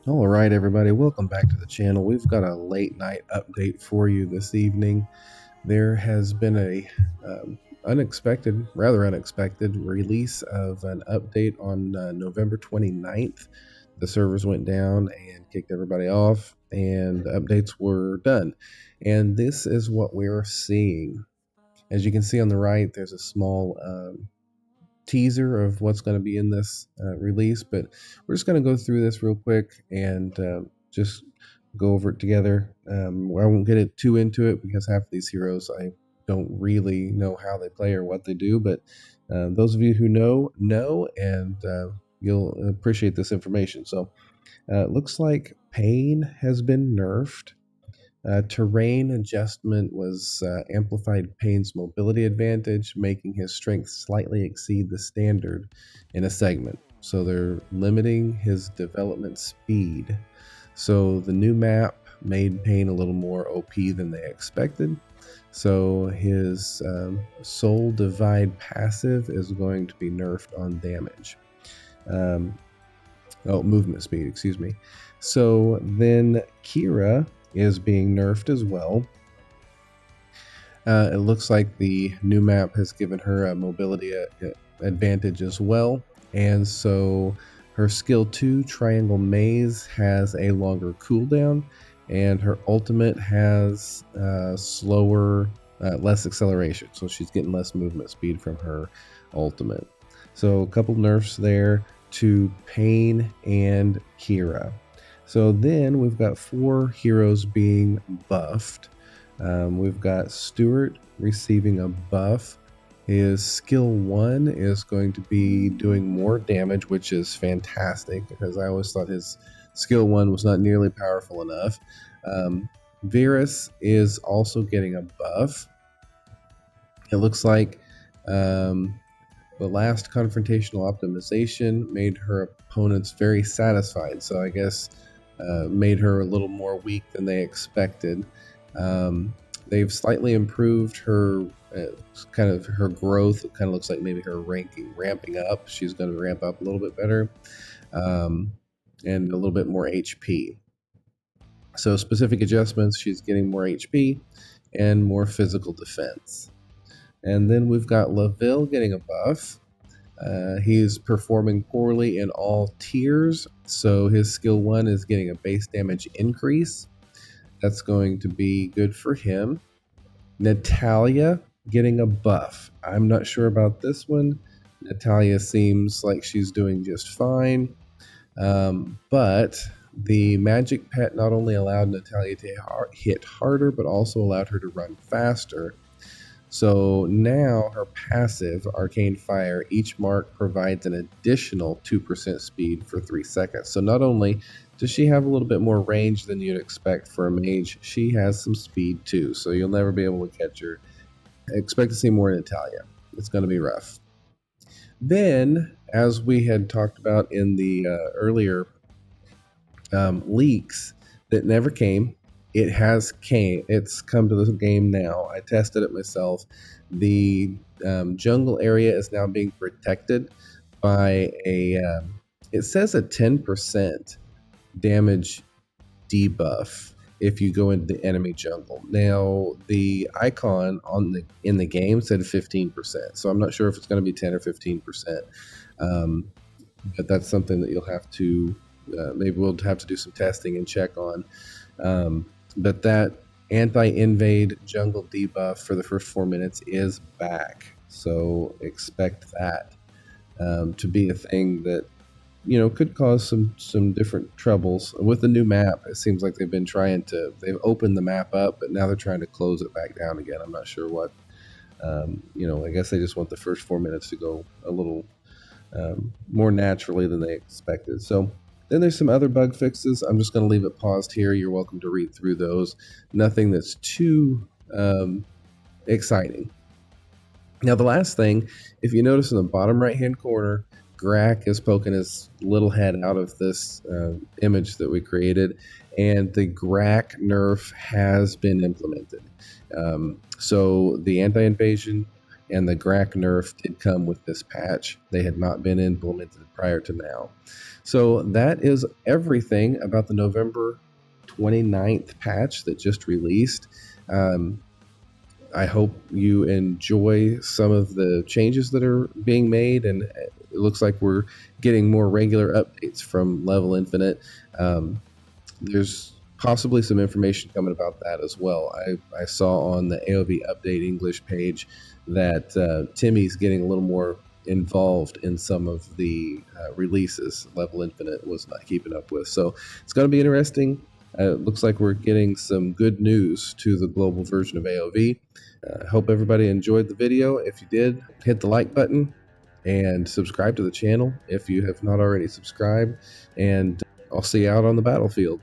All right, everybody, welcome back to the channel. We've got a late night update for you this evening. There has been a rather unexpected release of an update on November 29th. The servers went down and kicked everybody off, and the updates were done. And this is what we're seeing. As you can see on the right, there's a small teaser of what's going to be in this release, but we're just going to go through this real quick and just go over it together. I won't get it too into it because half of these heroes I don't really know how they play or what they do, but those of you who know, and you'll appreciate this information. So it looks like Paine has been nerfed. Terrain adjustment was amplified Paine's mobility advantage, making his strength slightly exceed the standard in a segment. So they're limiting his development speed. So the new map made Paine a little more OP than they expected. So his Soul Divide passive is going to be nerfed on damage. Movement speed, excuse me. So then Keera is being nerfed as well. It looks like the new map has given her a mobility advantage as well. And so her skill 2, Triangle Maze, has a longer cooldown, and her ultimate has slower, less acceleration. So she's getting less movement speed from her ultimate. So a couple nerfs there to Paine and Keera. So then we've got 4 heroes being buffed. We've got Stuart receiving a buff. His skill 1 is going to be doing more damage, which is fantastic because I always thought his skill 1 was not nearly powerful enough. Virus is also getting a buff. It looks like the last confrontational optimization made her opponents very satisfied. So I guess made her a little more weak than they expected. They've slightly improved her kind of her growth. It kind of looks like maybe her ramping up. She's going to ramp up a little bit better, and a little bit more HP. So specific adjustments, she's getting more HP and more physical defense. And then we've got Laville getting a buff. He's performing poorly in all tiers, so his skill 1 is getting a base damage increase. That's going to be good for him. Natalya getting a buff. I'm not sure about this one. Natalya seems like she's doing just fine, but the magic pet not only allowed Natalya to hit harder, but also allowed her to run faster. So now her passive, Arcane Fire, each mark provides an additional 2% speed for 3 seconds. So not only does she have a little bit more range than you'd expect for a mage, she has some speed too. So you'll never be able to catch her. Expect to see more Natalya. It's going to be rough. Then, as we had talked about in the earlier leaks that never came, it's come to the game now. I tested it myself. The jungle area is now being protected by it says a 10% damage debuff if you go into the enemy jungle. Now the icon in the game said 15%, so I'm not sure if it's going to be 10 or 15%, but that's something that you'll have to maybe we'll have to do some testing and check on. But that anti-invade jungle debuff for the first 4 minutes is back. So expect that to be a thing that, could cause some different troubles. With the new map, it seems like they've opened the map up, but now they're trying to close it back down again. I'm not sure what, I guess they just want the first 4 minutes to go a little more naturally than they expected. So then there's some other bug fixes. I'm just going to leave it paused here. You're welcome to read through those. Nothing that's too exciting. Now, the last thing, if you notice in the bottom right-hand corner, Grakk is poking his little head out of this image that we created, and the Grakk nerf has been implemented. So the anti-invasion and the Grakk nerf did come with this patch. They had not been implemented prior to now. So that is everything about the November 29th patch that just released. I hope you enjoy some of the changes that are being made, and it looks like we're getting more regular updates from Level Infinite. There's possibly some information coming about that as well. I saw on the AOV Update English page that Timmy's getting a little more involved in some of the releases Level Infinite was not keeping up with. So it's going to be interesting. It looks like we're getting some good news to the global version of AOV. Hope everybody enjoyed the video. If you did, hit the like button and subscribe to the channel if you have not already subscribed. And I'll see you out on the battlefield.